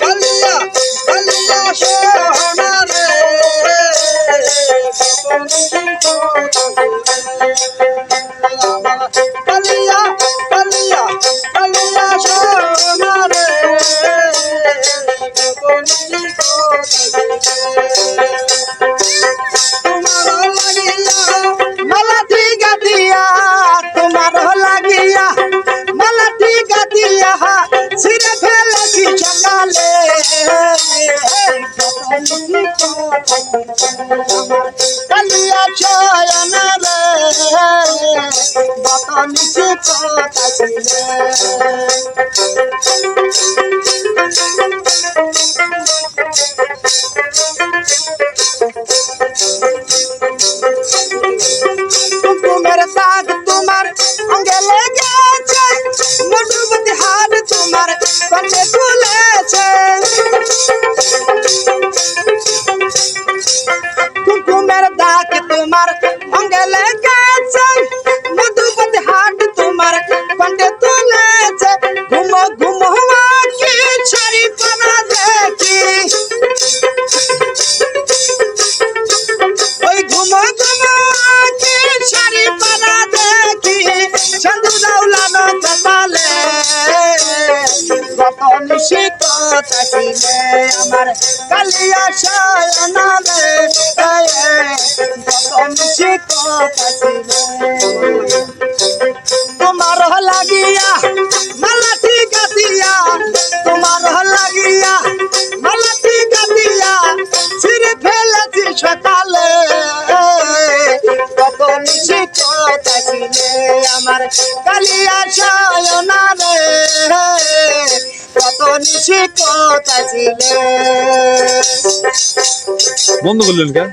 কালিয়া কালিয়া সোনা রে কালিয়া কালিয়া কালিয়া সোনা রে তোমার লাগিয়া মালা ঠিক দিয়া তোমার লাগিয়া মালা ঠিক দিয়া ছিঁড়ে ফেলেছি সকালে কালিয়া চয়না রে বতনিছি কথা ছিলে কুকুমের দাগ তোমার অঙ্গে লেগেছে মধুবতী হাত তোমার কণ্ঠে তুলেছে কুকুমের দাগ তোমার অঙ্গে লেগেছে মধুবতী হাত তোমার কণ্ঠে তুলেছে ঘুমো ঘুমো কি ছাড়ি পানা দেখি ওই ঘুমো ঘুমো কি ছাড়ি পানা দেখি চন্দু দাউলানো কপালে কত নিশি কথা ছিলে আমার কালিয়া শয়না রে কত নিশি কথা ছিলে তোমার লাগিয়া মালা ঠিক দিয়া তোমার লাগিয়া মালা ঠিক দিয়া ছিঁড়ে ফেলেছি সকালে কত নিশি কথা ছিলে আমার কালিয়া শয়না রে কত নিশি কথা ছিলে বন্ধ করলেন কেন?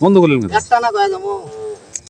বন্ধ করলেন কেন? একটা না কয়ে যাবো।